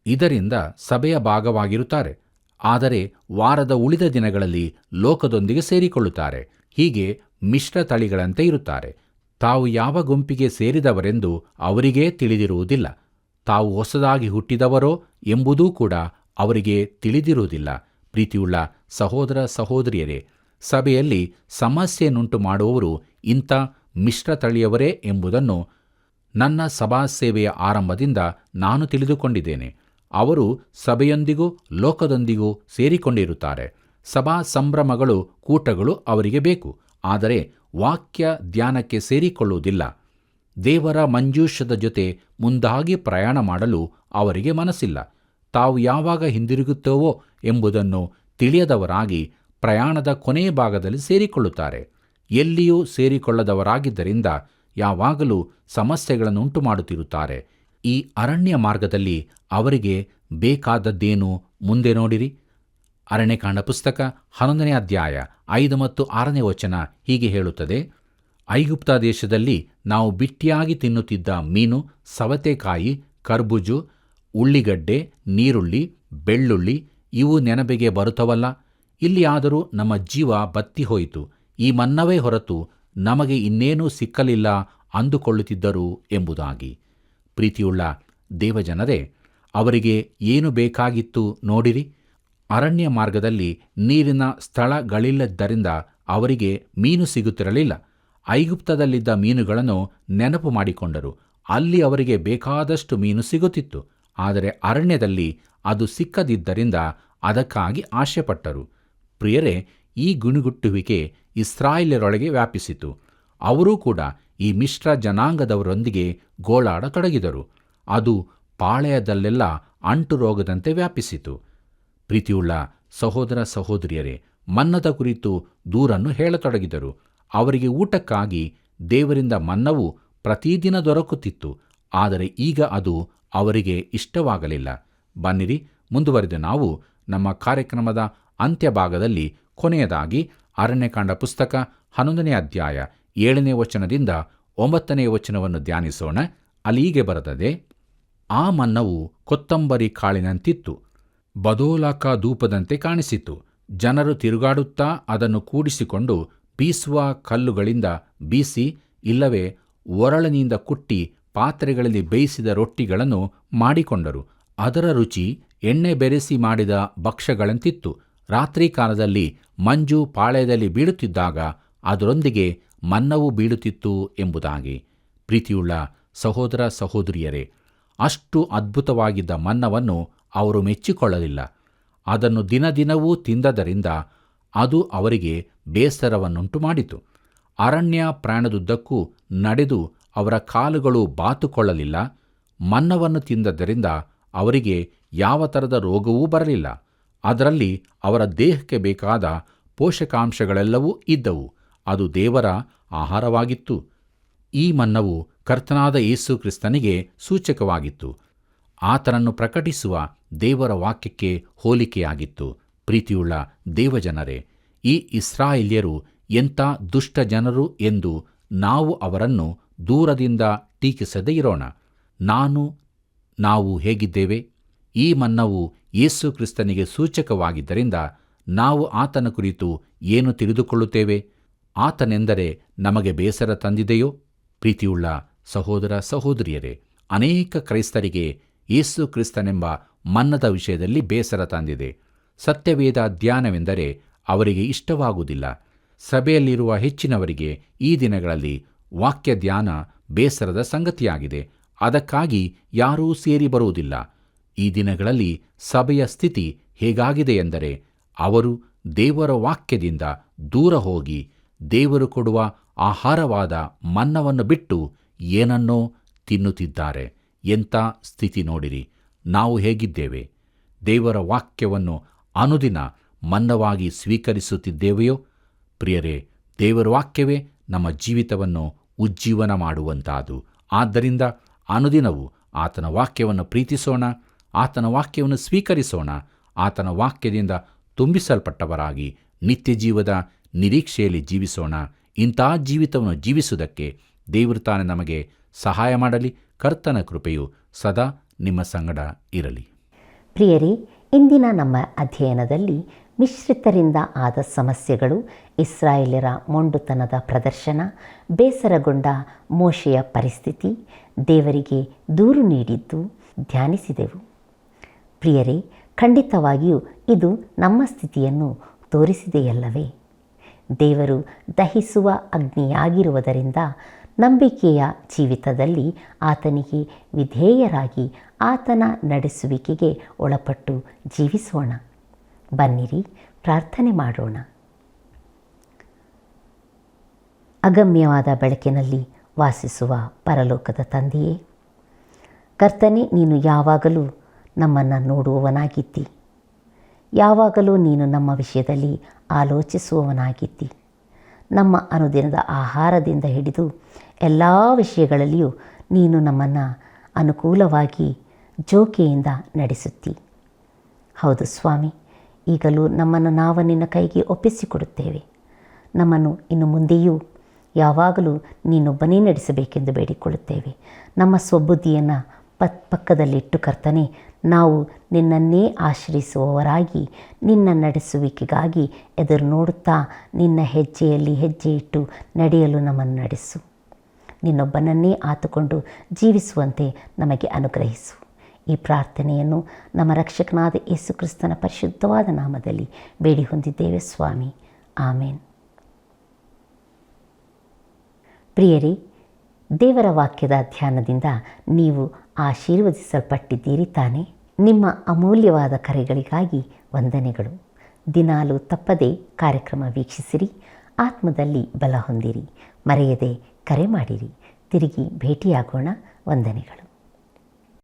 ಇದರಿಂದ ಸಭೆಯ ಭಾಗವಾಗಿರುತ್ತಾರೆ. ಆದರೆ ವಾರದ ಉಳಿದ ದಿನಗಳಲ್ಲಿ ಲೋಕದೊಂದಿಗೆ ಸೇರಿಕೊಳ್ಳುತ್ತಾರೆ. ಹೀಗೆ ಮಿಶ್ರ ತಳಿಗಳಂತೆ ಇರುತ್ತಾರೆ. ತಾವು ಯಾವ ಗುಂಪಿಗೆ ಸೇರಿದವರೆಂದು ಅವರಿಗೇ ತಿಳಿದಿರುವುದಿಲ್ಲ. ತಾವು ಹೊಸದಾಗಿ ಹುಟ್ಟಿದವರೋ ಎಂಬುದೂ ಕೂಡ ಅವರಿಗೆ ತಿಳಿದಿರುವುದಿಲ್ಲ. ಪ್ರೀತಿಯುಳ್ಳ ಸಹೋದರ ಸಹೋದರಿಯರೇ, ಸಭೆಯಲ್ಲಿ ಸಮಸ್ಯೆಯನ್ನುಂಟು ಮಾಡುವವರು ಇಂಥ ಮಿಶ್ರ ತಳಿಯವರೇ ಎಂಬುದನ್ನು ನನ್ನ ಸಭಾ ಸೇವೆಯ ಆರಂಭದಿಂದ ನಾನು ತಿಳಿದುಕೊಂಡಿದ್ದೇನೆ. ಅವರು ಸಭೆಯೊಂದಿಗೂ ಲೋಕದೊಂದಿಗೂ ಸೇರಿಕೊಂಡಿರುತ್ತಾರೆ. ಸಭಾ ಸಂಭ್ರಮಗಳು, ಕೂಟಗಳು ಅವರಿಗೆ ಬೇಕು, ಆದರೆ ವಾಕ್ಯ ಧ್ಯಾನಕ್ಕೆ ಸೇರಿಕೊಳ್ಳುವುದಿಲ್ಲ. ದೇವರ ಮಂಜೂಷದ ಜೊತೆ ಮುಂದಾಗಿ ಪ್ರಯಾಣ ಮಾಡಲು ಅವರಿಗೆ ಮನಸ್ಸಿಲ್ಲ. ತಾವು ಯಾವಾಗ ಹಿಂದಿರುಗುತ್ತೇವೋ ಎಂಬುದನ್ನು ತಿಳಿಯದವರಾಗಿ ಪ್ರಯಾಣದ ಕೊನೆಯ ಭಾಗದಲ್ಲಿ ಸೇರಿಕೊಳ್ಳುತ್ತಾರೆ. ಎಲ್ಲಿಯೂ ಸೇರಿಕೊಳ್ಳದವರಾಗಿದ್ದರಿಂದ ಯಾವಾಗಲೂ ಸಮಸ್ಯೆಗಳನ್ನು ಉಂಟು ಮಾಡುತ್ತಿರುತ್ತಾರೆ. ಈ ಅರಣ್ಯ ಮಾರ್ಗದಲ್ಲಿ ಅವರಿಗೆ ಬೇಕಾದದ್ದೇನು? ಮುಂದೆ ನೋಡಿರಿ. ಅರಣ್ಯಕಾಂಡ ಪುಸ್ತಕ 11ನೇ ಅಧ್ಯಾಯ 5 ಮತ್ತು 6ನೇ ವಚನ ಹೀಗೆ ಹೇಳುತ್ತದೆ: ಐಗುಪ್ತ ದೇಶದಲ್ಲಿ ನಾವು ಬಿಟ್ಟಿಯಾಗಿ ತಿನ್ನುತ್ತಿದ್ದ ಮೀನು, ಸವತೆಕಾಯಿ, ಕರ್ಬೂಜು, ಉಳ್ಳಿಗಡ್ಡೆ, ನೀರುಳ್ಳಿ, ಬೆಳ್ಳುಳ್ಳಿ ಇವು ನೆನಪಿಗೆ ಬರುತ್ತವಲ್ಲ. ಇಲ್ಲಿಯಾದರೂ ನಮ್ಮ ಜೀವ ಬತ್ತಿ ಹೋಯಿತು. ಈ ಮನ್ನವೇ ಹೊರತು ನಮಗೆ ಇನ್ನೇನೂ ಸಿಕ್ಕಲಿಲ್ಲ ಅಂದುಕೊಳ್ಳುತ್ತಿದ್ದರು ಎಂಬುದಾಗಿ. ಪ್ರೀತಿಯುಳ್ಳ ದೇವಜನರೇ, ಅವರಿಗೆ ಏನು ಬೇಕಾಗಿತ್ತು ನೋಡಿರಿ. ಅರಣ್ಯ ಮಾರ್ಗದಲ್ಲಿ ನೀರಿನ ಸ್ಥಳಗಳಿಲ್ಲದ್ದರಿಂದ ಅವರಿಗೆ ಮೀನು ಸಿಗುತ್ತಿರಲಿಲ್ಲ. ಐಗುಪ್ತದಲ್ಲಿದ್ದ ಮೀನುಗಳನ್ನು ನೆನಪು ಮಾಡಿಕೊಂಡರು. ಅಲ್ಲಿ ಅವರಿಗೆ ಬೇಕಾದಷ್ಟು ಮೀನು ಸಿಗುತ್ತಿತ್ತು. ಆದರೆ ಅರಣ್ಯದಲ್ಲಿ ಅದು ಸಿಕ್ಕದಿದ್ದರಿಂದ ಅದಕ್ಕಾಗಿ ಆಶೆಪಟ್ಟರು. ಪ್ರಿಯರೇ, ಈ ಗುಣುಗುಟ್ಟುವಿಕೆ ಇಸ್ರಾಯೇಲರೊಳಗೆ ವ್ಯಾಪಿಸಿತು. ಅವರೂ ಕೂಡ ಈ ಮಿಶ್ರ ಜನಾಂಗದವರೊಂದಿಗೆ ಗೋಳಾಡತೊಡಗಿದರು. ಅದು ಪಾಳೆಯದಲ್ಲೆಲ್ಲ ಅಂಟು ರೋಗದಂತೆ ವ್ಯಾಪಿಸಿತು. ಪ್ರೀತಿಯುಳ್ಳ ಸಹೋದರ ಸಹೋದರಿಯರೇ, ಮನ್ನದ ಕುರಿತು ದೂರನ್ನು ಹೇಳತೊಡಗಿದರು. ಅವರಿಗೆ ಊಟಕ್ಕಾಗಿ ದೇವರಿಂದ ಮನ್ನವು ಪ್ರತಿದಿನ ದೊರಕುತ್ತಿತ್ತು. ಆದರೆ ಈಗ ಅದು ಅವರಿಗೆ ಇಷ್ಟವಾಗಲಿಲ್ಲ. ಬನ್ನಿರಿ, ಮುಂದುವರೆದು ನಾವು ನಮ್ಮ ಕಾರ್ಯಕ್ರಮದ ಅಂತ್ಯಭಾಗದಲ್ಲಿ ಕೊನೆಯದಾಗಿ ಅರಣ್ಯಕಾಂಡ ಪುಸ್ತಕ 11ನೇ ಅಧ್ಯಾಯ 7ನೇ ವಚನದಿಂದ 9ನೇ ವಚನವನ್ನು ಧ್ಯಾನಿಸೋಣ. ಅಲ್ಲಿ ಹೀಗೆ ಬರೆದದೆ: ಆ ಮನ್ನವು ಕೊತ್ತಂಬರಿ ಕಾಳಿನಂತಿತ್ತು, ಬದೋಲಕ ಧೂಪದಂತೆ ಕಾಣಿಸಿತು. ಜನರು ತಿರುಗಾಡುತ್ತಾ ಅದನ್ನು ಕೂಡಿಸಿಕೊಂಡು ಬೀಸುವ ಕಲ್ಲುಗಳಿಂದ ಬೀಸಿ, ಇಲ್ಲವೇ ಒರಳಿನಿಂದ ಕುಟ್ಟಿ ಪಾತ್ರೆಗಳಲ್ಲಿ ಬೇಯಿಸಿದ ರೊಟ್ಟಿಗಳನ್ನು ಮಾಡಿಕೊಂಡರು. ಅದರ ರುಚಿ ಎಣ್ಣೆ ಬೆರೆಸಿ ಮಾಡಿದ ಭಕ್ಷ್ಯಗಳಂತಿತ್ತು. ರಾತ್ರಿ ಕಾಲದಲ್ಲಿ ಮಂಜು ಪಾಳೆಯದಲ್ಲಿ ಬೀಳುತ್ತಿದ್ದಾಗ ಅದರೊಂದಿಗೆ ಮನ್ನವು ಬೀಳುತ್ತಿತ್ತು ಎಂಬುದಾಗಿ. ಪ್ರೀತಿಯುಳ್ಳ ಸಹೋದರ ಸಹೋದರಿಯರೇ, ಅಷ್ಟು ಅದ್ಭುತವಾಗಿದ್ದ ಮನ್ನವನ್ನು ಅವರು ಮೆಚ್ಚಿಕೊಳ್ಳಲಿಲ್ಲ. ಅದನ್ನು ದಿನದಿನವೂ ತಿಂದದರಿಂದ ಅದು ಅವರಿಗೆ ಬೇಸರವನ್ನುಂಟು ಮಾಡಿತು. ಅರಣ್ಯ ಪ್ರಯಾಣದುದ್ದಕ್ಕೂ ನಡೆದು ಅವರ ಕಾಲುಗಳು ಬಾತುಕೊಳ್ಳಲಿಲ್ಲ. ಮನ್ನವನ್ನು ತಿಂದದರಿಂದ ಅವರಿಗೆ ಯಾವ ಥರದ ರೋಗವೂ ಬರಲಿಲ್ಲ. ಅದರಲ್ಲಿ ಅವರ ದೇಹಕ್ಕೆ ಬೇಕಾದ ಪೋಷಕಾಂಶಗಳೆಲ್ಲವೂ ಇದ್ದವು. ಅದು ದೇವರ ಆಹಾರವಾಗಿತ್ತು. ಈ ಮನ್ನವು ಕರ್ತನಾದ ಯೇಸು ಕ್ರಿಸ್ತನಿಗೆ ಸೂಚಕವಾಗಿತ್ತು. ಆತನನ್ನು ಪ್ರಕಟಿಸುವ ದೇವರ ವಾಕ್ಯಕ್ಕೆ ಹೋಲಿಕೆಯಾಗಿತ್ತು. ಪ್ರೀತಿಯುಳ್ಳ ದೇವಜನರೇ, ಈ ಇಸ್ರಾಯೇಲ್ಯರು ಎಂಥ ದುಷ್ಟ ಜನರು ಎಂದು ನಾವು ಅವರನ್ನು ದೂರದಿಂದ ಟೀಕಿಸದೇ ಇರೋಣ. ನಾವು ಹೇಗಿದ್ದೇವೆ? ಈ ಮನ್ನವು ಯೇಸು ಕ್ರಿಸ್ತನಿಗೆ ಸೂಚಕವಾಗಿದ್ದರಿಂದ ನಾವು ಆತನ ಕುರಿತು ಏನು ತಿಳಿದುಕೊಳ್ಳುತ್ತೇವೆ? ಆತನೆಂದರೆ ನಮಗೆ ಬೇಸರ ತಂದಿದೆಯೋ? ಪ್ರೀತಿಯುಳ್ಳ ಸಹೋದರ ಸಹೋದರಿಯರೇ, ಅನೇಕ ಕ್ರೈಸ್ತರಿಗೆ ಯೇಸು ಕ್ರಿಸ್ತನೆಂಬ ಮನ್ನದ ವಿಷಯದಲ್ಲಿ ಬೇಸರ ತಂದಿದೆ. ಸತ್ಯವೇದ ಧ್ಯಾನವೆಂದರೆ ಅವರಿಗೆ ಇಷ್ಟವಾಗುವುದಿಲ್ಲ. ಸಭೆಯಲ್ಲಿರುವ ಹೆಚ್ಚಿನವರಿಗೆ ಈ ದಿನಗಳಲ್ಲಿ ವಾಕ್ಯ ಧ್ಯಾನ ಬೇಸರದ ಸಂಗತಿಯಾಗಿದೆ. ಅದಕ್ಕಾಗಿ ಯಾರೂ ಸೇರಿ ಬರುವುದಿಲ್ಲ. ಈ ದಿನಗಳಲ್ಲಿ ಸಭೆಯ ಸ್ಥಿತಿ ಹೇಗಾಗಿದೆ ಎಂದರೆ, ಅವರು ದೇವರ ವಾಕ್ಯದಿಂದ ದೂರ ಹೋಗಿ ದೇವರು ಕೊಡುವ ಆಹಾರವಾದ ಮನ್ನವನ್ನು ಬಿಟ್ಟು ಏನನ್ನೋ ತಿನ್ನುತ್ತಿದ್ದಾರೆ. ಎಂಥ ಸ್ಥಿತಿ ನೋಡಿರಿ! ನಾವು ಹೇಗಿದ್ದೇವೆ? ದೇವರ ವಾಕ್ಯವನ್ನು ಅನುದಿನ ಮನ್ನವಾಗಿ ಸ್ವೀಕರಿಸುತ್ತಿದ್ದೇವೆಯೋ? ಪ್ರಿಯರೇ, ದೇವರ ವಾಕ್ಯವೇ ನಮ್ಮ ಜೀವಿತವನ್ನು ಉಜ್ಜೀವನ ಮಾಡುವಂತಾದು. ಆದ್ದರಿಂದ ಅನುದಿನವೂ ಆತನ ವಾಕ್ಯವನ್ನು ಪ್ರೀತಿಸೋಣ, ಆತನ ವಾಕ್ಯವನ್ನು ಸ್ವೀಕರಿಸೋಣ, ಆತನ ವಾಕ್ಯದಿಂದ ತುಂಬಿಸಲ್ಪಟ್ಟವರಾಗಿ ನಿತ್ಯ ಜೀವದ ನಿರೀಕ್ಷೆಯಲ್ಲಿ ಜೀವಿಸೋಣ. ಇಂಥ ಜೀವಿತವನ್ನು ಜೀವಿಸುವುದಕ್ಕೆ ದೇವರು ತಾನೇ ನಮಗೆ ಸಹಾಯ ಮಾಡಲಿ. ಕರ್ತನ ಕೃಪೆಯು ಸದಾ ನಿಮ್ಮ ಸಂಗಡ ಇರಲಿ. ಪ್ರಿಯರೇ, ಇಂದಿನ ನಮ್ಮ ಅಧ್ಯಯನದಲ್ಲಿ ಮಿಶ್ರಿತರಿಂದ ಆದ ಸಮಸ್ಯೆಗಳು, ಇಸ್ರಾಯೇಲ್ಯರ ಮೊಂಡುತನದ ಪ್ರದರ್ಶನ, ಬೇಸರಗೊಂಡ ಮೋಶೆಯ ಪರಿಸ್ಥಿತಿ, ದೇವರಿಗೆ ದೂರು ನೀಡಿದ್ದು ಧ್ಯಾನಿಸಿದೆವು. ಪ್ರಿಯರೇ, ಖಂಡಿತವಾಗಿಯೂ ಇದು ನಮ್ಮ ಸ್ಥಿತಿಯನ್ನು ತೋರಿಸಿದೆಯಲ್ಲವೇ? ದೇವರು ದಹಿಸುವ ಅಗ್ನಿಯಾಗಿರುವುದರಿಂದ ನಂಬಿಕೆಯ ಜೀವಿತದಲ್ಲಿ ಆತನಿಗೆ ವಿಧೇಯರಾಗಿ ಆತನ ನಡೆಸುವಿಕೆಗೆ ಒಳಪಟ್ಟು ಜೀವಿಸೋಣ. ಬನ್ನಿರಿ, ಪ್ರಾರ್ಥನೆ ಮಾಡೋಣ. ಅಗಮ್ಯವಾದ ಬೆಳಕಿನಲ್ಲಿ ವಾಸಿಸುವ ಪರಲೋಕದ ತಂದೆಯೇ, ಕರ್ತನೇ, ನೀನು ಯಾವಾಗಲೂ ನಮ್ಮನ್ನು ನೋಡುವವನಾಗಿದ್ದಿ. ಯಾವಾಗಲೂ ನೀನು ನಮ್ಮ ವಿಷಯದಲ್ಲಿ ಆಲೋಚಿಸುವವನಾಗಿದ್ದಿ. ನಮ್ಮ ಅನುದಿನದ ಆಹಾರದಿಂದ ಹಿಡಿದು ಎಲ್ಲ ವಿಷಯಗಳಲ್ಲಿಯೂ ನೀನು ನಮ್ಮನ್ನು ಅನುಕೂಲವಾಗಿ ಜೋಕೆಯಿಂದ ನಡೆಸುತ್ತಿ. ಹೌದು ಸ್ವಾಮಿ, ಈಗಲೂ ನಮ್ಮನ್ನು ನಾವು ನಿನ್ನ ಕೈಗೆ ಒಪ್ಪಿಸಿಕೊಡುತ್ತೇವೆ. ನಮ್ಮನ್ನು ಇನ್ನು ಮುಂದೆಯೂ ಯಾವಾಗಲೂ ನೀನೊಬ್ಬನೇ ನಡೆಸಬೇಕೆಂದು ಬೇಡಿಕೊಳ್ಳುತ್ತೇವೆ. ನಮ್ಮ ಸ್ವಬುದ್ಧಿಯನ್ನು ಪಕ್ಕದಲ್ಲಿಟ್ಟು ಕರ್ತನೆ, ನಾವು ನಿನ್ನನ್ನೇ ಆಶ್ರಯಿಸುವವರಾಗಿ ನಿನ್ನ ನಡೆಸುವಿಕೆಗಾಗಿ ಎದುರು ನೋಡುತ್ತಾ ನಿನ್ನ ಹೆಜ್ಜೆಯಲ್ಲಿ ಹೆಜ್ಜೆ ಇಟ್ಟು ನಡೆಯಲು ನಮ್ಮನ್ನು ನಡೆಸು. ನಿನ್ನೊಬ್ಬನನ್ನೇ ಆತುಕೊಂಡು ಜೀವಿಸುವಂತೆ ನಮಗೆ ಅನುಗ್ರಹಿಸು. ಈ ಪ್ರಾರ್ಥನೆಯನ್ನು ನಮ್ಮ ರಕ್ಷಕನಾದ ಯೇಸು ಕ್ರಿಸ್ತನ ಪರಿಶುದ್ಧವಾದ ನಾಮದಲ್ಲಿ ಬೇಡಿ ಹೊಂದಿದ್ದೇವೆ ಸ್ವಾಮಿ. ಆಮೇನ್. ಪ್ರಿಯರೇ, ದೇವರ ವಾಕ್ಯದ ಧ್ಯಾನದಿಂದ ನೀವು ಆಶೀರ್ವದಿಸಲ್ಪಟ್ಟಿದ್ದೀರಿ ತಾನೇ? ನಿಮ್ಮ ಅಮೂಲ್ಯವಾದ ಕರೆಗಳಿಗಾಗಿ ವಂದನೆಗಳು. ದಿನಾಲೂ ತಪ್ಪದೆ ಕಾರ್ಯಕ್ರಮ ವೀಕ್ಷಿಸಿರಿ, ಆತ್ಮದಲ್ಲಿ ಬಲ ಹೊಂದಿರಿ. ಮರೆಯದೆ ಕರೆ ಮಾಡಿರಿ. ತಿರುಗಿ ಭೇಟಿಯಾಗೋಣ. ವಂದನೆಗಳು.